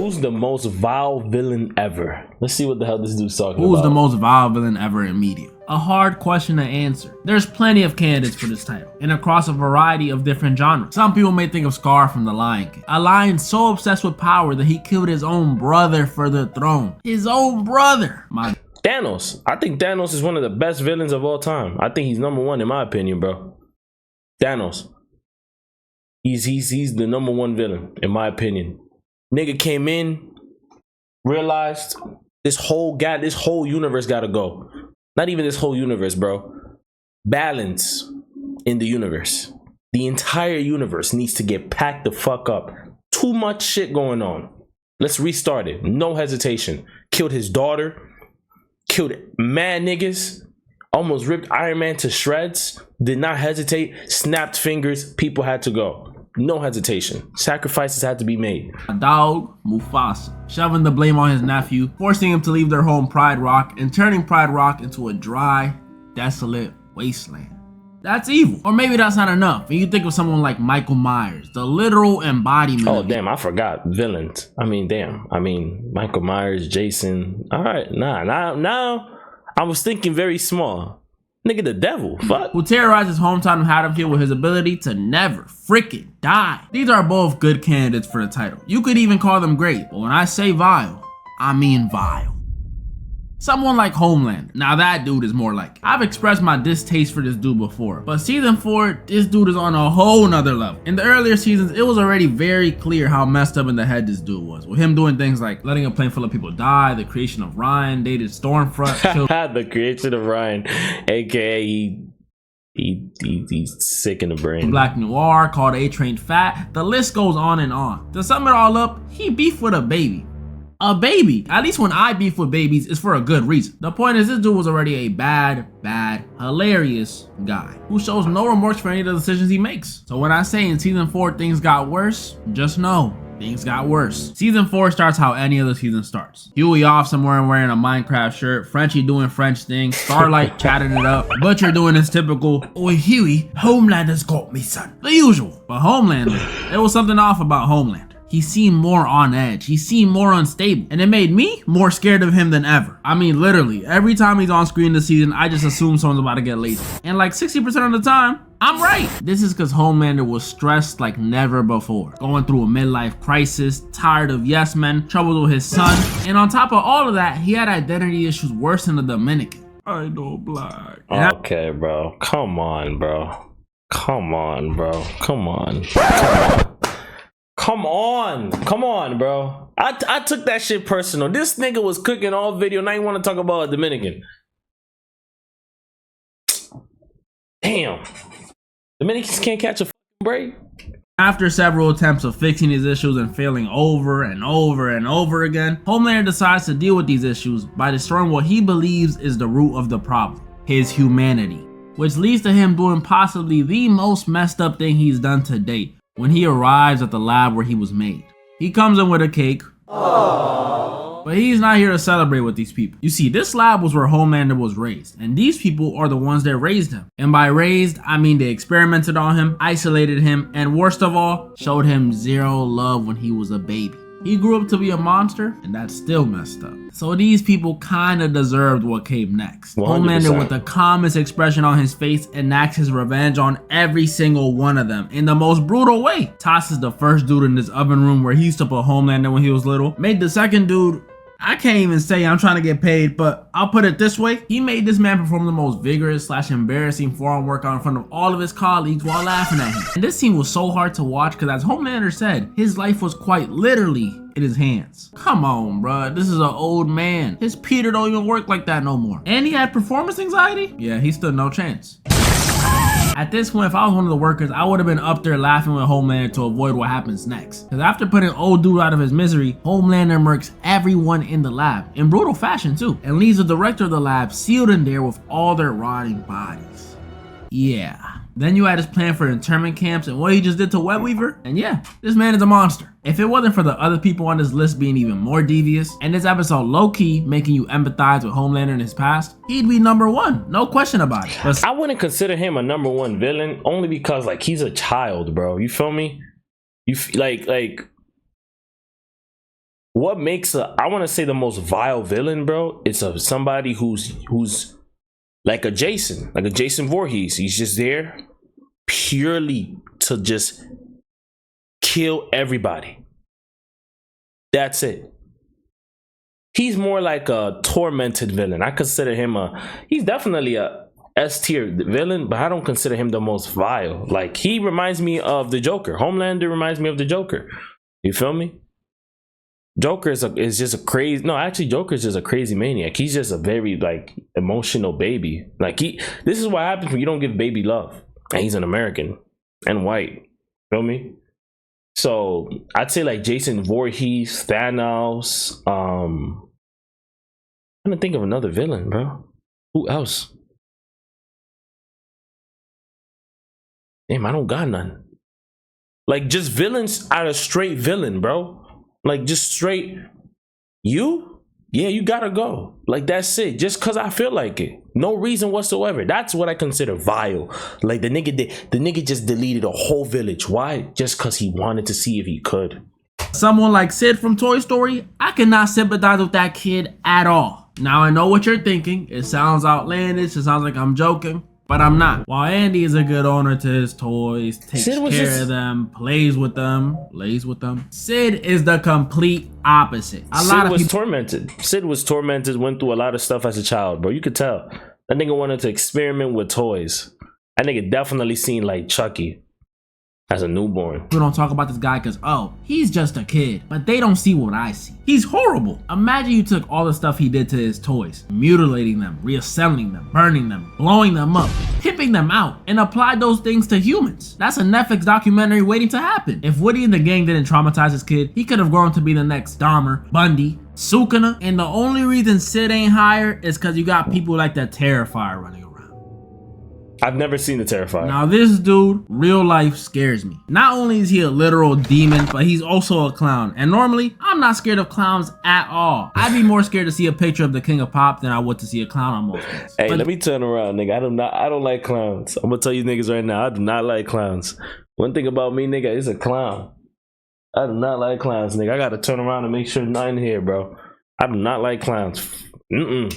Who's the most vile villain ever? Let's see what the hell this dude's talking about. Who's the most vile villain ever in media? A hard question to answer. There's plenty of candidates for this title, and across a variety of different genres. Some people may think of Scar from The Lion King. A lion so obsessed with power that he killed his own brother for the throne. His own brother! Thanos. I think Thanos is one of the best villains of all time. I think he's #1 in my opinion, bro. Thanos. He's the #1 villain in my opinion. Nigga came in, realized this whole universe gotta go. Not even this whole universe, bro. Balance in the universe. The entire universe needs to get packed the fuck up. Too much shit going on. Let's restart it. No hesitation. Killed his daughter. Killed mad niggas. Almost ripped Iron Man to shreds. Did not hesitate. Snapped fingers. People had to go. No hesitation. Sacrifices had to be made. A dog, Mufasa, shoving the blame on his nephew, forcing him to leave their home Pride Rock, and turning Pride Rock into a dry, desolate wasteland. That's evil. Or maybe that's not enough. And you think of someone like Michael Myers, the literal embodiment. Oh, damn, I forgot villains. I mean, damn. I mean, Michael Myers, Jason. All right, now I was thinking very small. Nigga, the devil, fuck. Who terrorized his hometown of Haddonfield with his ability to never freaking die. These are both good candidates for the title. You could even call them great, but when I say vile, I mean vile. Someone like Homelander. Now that dude is more like it. I've expressed my distaste for this dude before, but season 4, this dude is on a whole nother level. In the earlier seasons, it was already very clear how messed up in the head this dude was, with him doing things like letting a plane full of people die, the creation of Ryan, dated Stormfront, the creation of Ryan, aka he's sick in the brain. Black Noir, called A-Train fat. The list goes on and on. To sum it all up, he beefed with a baby. A baby. At least when I beef with babies, it's for a good reason. The point is, this dude was already a bad, hilarious guy who shows no remorse for any of the decisions he makes. So when I say in season 4 things got worse, just know things got worse. Season 4 starts how any other season starts. Huey off somewhere and wearing a Minecraft shirt, Frenchie doing French things, Starlight chatting it up, Butcher doing his typical, "Oi Huey, Homelander's got me son." The usual. But Homelander, there was something off about Homelander. He seemed more on edge. He seemed more unstable. And it made me more scared of him than ever. I mean, literally, every time he's on screen this season, I just assume someone's about to get lazy. And like 60% of the time, I'm right. This is because Homelander was stressed like never before. Going through a midlife crisis, tired of yes men, troubles with his son. And on top of all of that, he had identity issues worse than the Dominican. I know black. Okay, bro. Come on, bro. Come on, bro. Come on. Come on, bro. I took that shit personal. This nigga was cooking all video. Now you want to talk about a Dominican. Damn. Dominicans can't catch a break. After several attempts of fixing these issues and failing over and over and over again, Homelander decides to deal with these issues by destroying what he believes is the root of the problem, his humanity, which leads to him doing possibly the most messed up thing he's done to date. When he arrives at the lab where he was made, he comes in with a cake. Aww. But he's not here to celebrate with these people. You see, this lab was where Homelander was raised, and these people are the ones that raised him. And by raised, I mean they experimented on him, isolated him, and worst of all, showed him zero love when he was a baby. He grew up to be a monster, and that's still messed up. So these people kinda deserved what came next. 100%. Homelander, with the calmest expression on his face, enacts his revenge on every single one of them in the most brutal way. Tosses the first dude in this oven room where he used to put Homelander when he was little. Made the second dude, I can't even say I'm trying to get paid, but I'll put it this way. He made this man perform the most vigorous / embarrassing forearm workout in front of all of his colleagues while laughing at him. And this scene was so hard to watch because, as Homelander said, his life was quite literally in his hands. Come on, bruh. This is an old man. His Peter don't even work like that no more. And he had performance anxiety? Yeah, he stood no chance. At this point, if I was one of the workers, I would have been up there laughing with Homelander to avoid what happens next. Because after putting old dude out of his misery, Homelander murks everyone in the lab, in brutal fashion too, and leaves the director of the lab sealed in there with all their rotting bodies. Yeah. Then you had his plan for internment camps and what he just did to Webweaver, and yeah, this man is a monster. If it wasn't for the other people on this list being even more devious, and this episode low-key making you empathize with Homelander in his past, he'd be #1, no question about it. But I wouldn't consider him a #1 villain, only because like he's a child, bro. You feel me? You like what makes I want to say the most vile villain, bro? It's somebody who's like a Jason Voorhees. He's just there purely to just kill everybody. That's it. He's more like a tormented villain. I consider him he's definitely a S-tier villain, but I don't consider him the most vile. Like, he reminds me of the Joker. Homelander reminds me of the Joker. You feel me? Joker is just a crazy. No, actually, Joker is just a crazy maniac. He's just a very like emotional baby. Like this is what happens when you don't give baby love. And he's an American and white. Feel me? So I'd say like Jason Voorhees, Thanos. I'm trying to think of another villain, bro. Who else? Damn, I don't got none. Like, just villains out of straight villain, bro. Like, just straight, yeah, you gotta go. Like, that's it. Just cause I feel like it. No reason whatsoever. That's what I consider vile. Like, the nigga just deleted a whole village. Why? Just cause he wanted to see if he could. Someone like Sid from Toy Story, I cannot sympathize with that kid at all. Now I know what you're thinking. It sounds outlandish. It sounds like I'm joking. But I'm not. While Andy is a good owner to his toys, takes care of them, plays with them, lays with them, Sid is the complete opposite. Sid was tormented. Sid was tormented, went through a lot of stuff as a child, bro. You could tell. That nigga wanted to experiment with toys. That nigga definitely seen like Chucky as a newborn. We don't talk about this guy because, oh, he's just a kid. But they don't see what I see. He's horrible. Imagine you took all the stuff he did to his toys, mutilating them, reassembling them, burning them, blowing them up, pimping them out, and applied those things to humans. That's a Netflix documentary waiting to happen. If Woody and the gang didn't traumatize his kid, he could have grown to be the next Dahmer, Bundy, Sukuna. And the only reason Sid ain't higher is because you got people like that Terrifier running around. I've never seen the Terrifier. Now this dude, real life, scares me. Not only is he a literal demon, but he's also a clown. And normally, I'm not scared of clowns at all. I'd be more scared to see a picture of the King of Pop than I would to see a clown on most days. Hey, let me turn around, nigga. I don't like clowns. I'm gonna tell you niggas right now, I do not like clowns. One thing about me, nigga, is a clown. I do not like clowns, nigga. I gotta turn around and make sure nothing here, bro. I do not like clowns.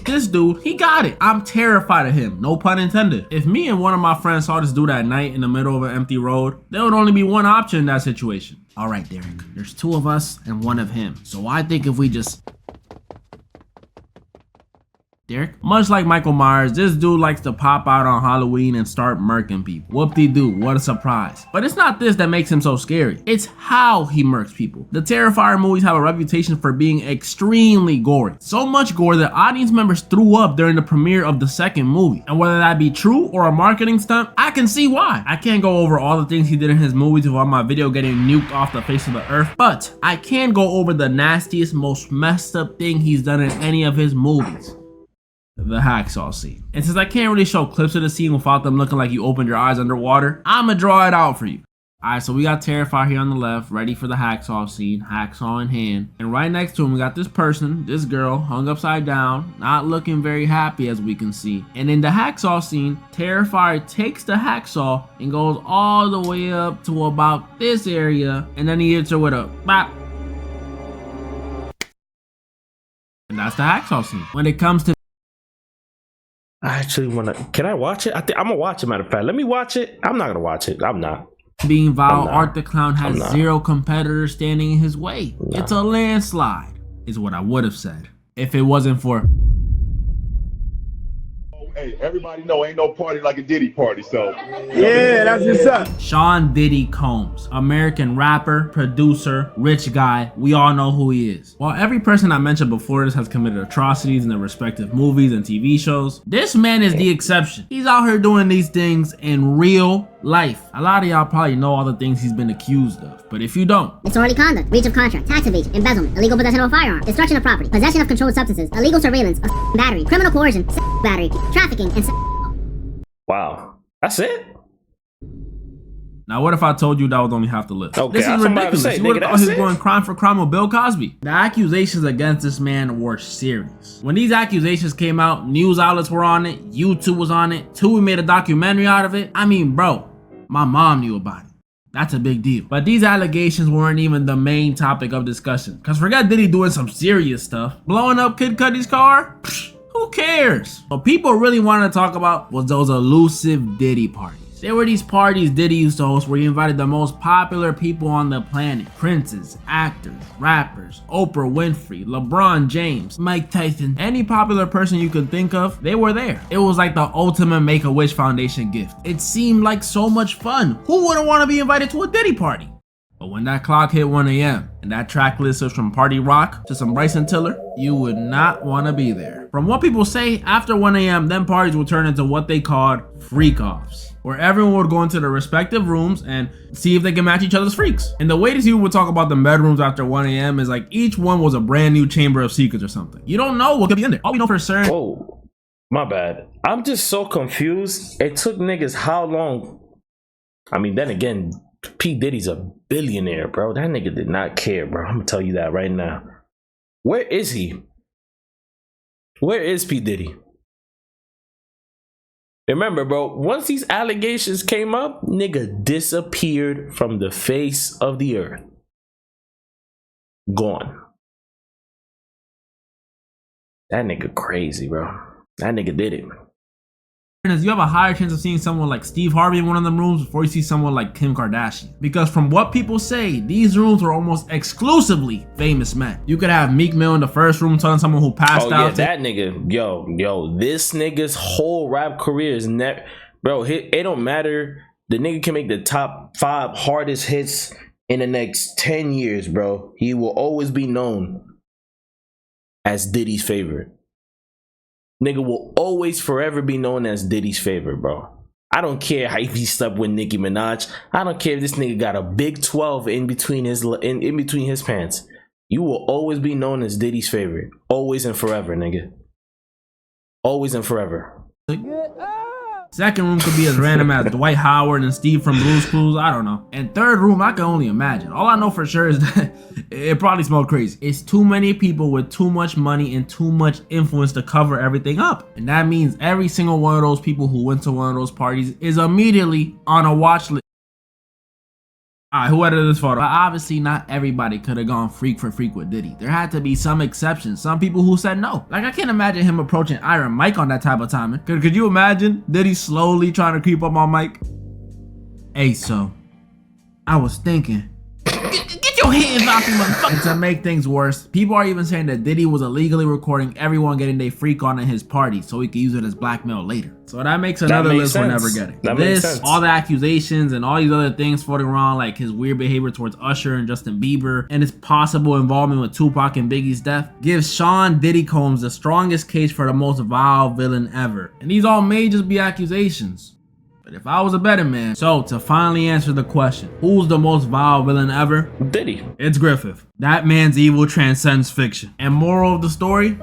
This dude, he got it. I'm terrified of him, no pun intended. If me and one of my friends saw this dude at night in the middle of an empty road, there would only be one option in that situation. All right, Derek, there's two of us and one of him. So I think if we just... Derek? Much like Michael Myers, this dude likes to pop out on Halloween and start murking people. Whoop-de-doo, what a surprise. But it's not this that makes him so scary. It's how he murks people. The Terrifier movies have a reputation for being extremely gory. So much gore that audience members threw up during the premiere of the second movie. And whether that be true or a marketing stunt, I can see why. I can't go over all the things he did in his movies without my video getting nuked off the face of the earth, but I can go over the nastiest, most messed up thing he's done in any of his movies. The hacksaw scene. And since I can't really show clips of the scene without them looking like you opened your eyes underwater, I'ma draw it out for you. Alright, so we got Terrifier here on the left, ready for the hacksaw scene, hacksaw in hand. And right next to him, we got this person, this girl, hung upside down, not looking very happy as we can see. And in the hacksaw scene, Terrifier takes the hacksaw and goes all the way up to about this area, and then he hits her with a bop. And that's the hacksaw scene. When it comes to I actually want to. Can I watch it? I think I'm gonna watch it. Matter of fact, let me watch it. I'm not gonna watch it. I'm not. Being vile, Art the Clown has zero competitors standing in his way. It's a landslide, is what I would have said if it wasn't for. Hey, everybody know ain't no party like a Diddy party, so. Yeah, that's what's up. Sean Diddy Combs, American rapper, producer, rich guy. We all know who he is. While every person I mentioned before this has committed atrocities in their respective movies and TV shows, this man is the exception. He's out here doing these things in real life. A lot of y'all probably know all the things he's been accused of, but if you don't, disorderly conduct, breach of contract, tax evasion, embezzlement, illegal possession of a firearm, destruction of property, possession of controlled substances, illegal surveillance, battery, criminal coercion, battery, trafficking, and wow, that's it. Now what if I told you that was only half the list? Okay, this is ridiculous. You would have thought he was going crime for crime with Bill Cosby. The accusations against this man were serious. When these accusations came out, news outlets were on it, YouTube was on it, Tubi made a documentary out of it. I mean, bro, my mom knew about it. That's a big deal. But these allegations weren't even the main topic of discussion. Cause forget Diddy doing some serious stuff. Blowing up Kid Cudi's car? Psh, who cares? What people really wanted to talk about was those elusive Diddy parties. There were these parties Diddy used to host where he invited the most popular people on the planet. Princes, actors, rappers, Oprah Winfrey, LeBron James, Mike Tyson, any popular person you could think of, they were there. It was like the ultimate Make-A-Wish Foundation gift. It seemed like so much fun. Who wouldn't want to be invited to a Diddy party? But when that clock hit 1 a.m. and that track list was from Party Rock to some Bryson Tiller, you would not want to be there. From what people say, after 1 a.m., then parties would turn into what they called freak-offs, where everyone would go into their respective rooms and see if they can match each other's freaks. And the way these people would talk about the bedrooms after 1 a.m. is like each one was a brand new chamber of secrets or something. You don't know what could be in there. All we know for certain. Whoa, my bad. I'm just so confused. It took niggas how long? I mean, then again, P. Diddy's a billionaire, bro. That nigga did not care, bro. I'm gonna tell you that right now. Where is he? Where is P. Diddy? Remember, bro, once these allegations came up, nigga disappeared from the face of the earth. Gone. That nigga crazy, bro. That nigga did it. You have a higher chance of seeing someone like Steve Harvey in one of them rooms before you see someone like Kim Kardashian. Because from what people say, these rooms were almost exclusively famous men. You could have Meek Mill in the first room telling someone who passed out. Oh yeah, that nigga, yo, this nigga's whole rap career is bro, it don't matter. The nigga can make the top 5 hardest hits in the next 10 years, bro. He will always be known as Diddy's favorite. Nigga will always forever be known as Diddy's favorite, bro. I don't care how he slept with Nicki Minaj. I don't care if this nigga got a big 12 in between his pants. You will always be known as Diddy's favorite. Always and forever, nigga. Always and forever. Second room could be as random as Dwight Howard and Steve from Blue's Clues, I don't know. And third room, I can only imagine. All I know for sure is that it probably smelled crazy. It's too many people with too much money and too much influence to cover everything up. And that means every single one of those people who went to one of those parties is immediately on a watch list. Alright, who edited this photo? But obviously not everybody could have gone freak for freak with Diddy. There had to be some exceptions, some people who said no. Like I can't imagine him approaching Iron Mike on that type of timing. Could you imagine Diddy slowly trying to creep up on Mike? Hey, so I was thinking, get your hands off me, motherfucker. To make things worse, people are even saying that Diddy was illegally recording everyone getting their freak on at his party so he could use it as blackmail later. So that makes another list we're never getting. This, all the accusations and all these other things floating around, like his weird behavior towards Usher and Justin Bieber and his possible involvement with Tupac and Biggie's death, gives Sean Diddy Combs the strongest case for the most vile villain ever. And these all may just be accusations. But if I was a betting man, so to finally answer the question, who's the most vile villain ever? Diddy. It's Griffith. That man's evil transcends fiction. And moral of the story?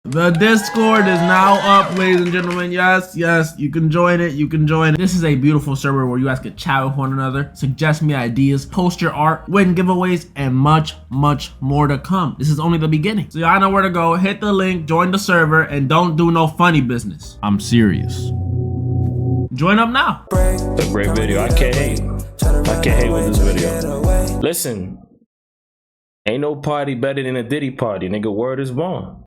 The Discord is now up, ladies and gentlemen. Yes, you can join it. This is a beautiful server where you guys can chat with one another, suggest me ideas, post your art, win giveaways, and much more to come. This is only the beginning. So y'all know where to go. Hit the link, join the server, and don't do no funny business. I'm serious. Join up now. It's a great video. I can't hate. I can't hate with this video. Listen, ain't no party better than a Diddy party. Nigga, word is born.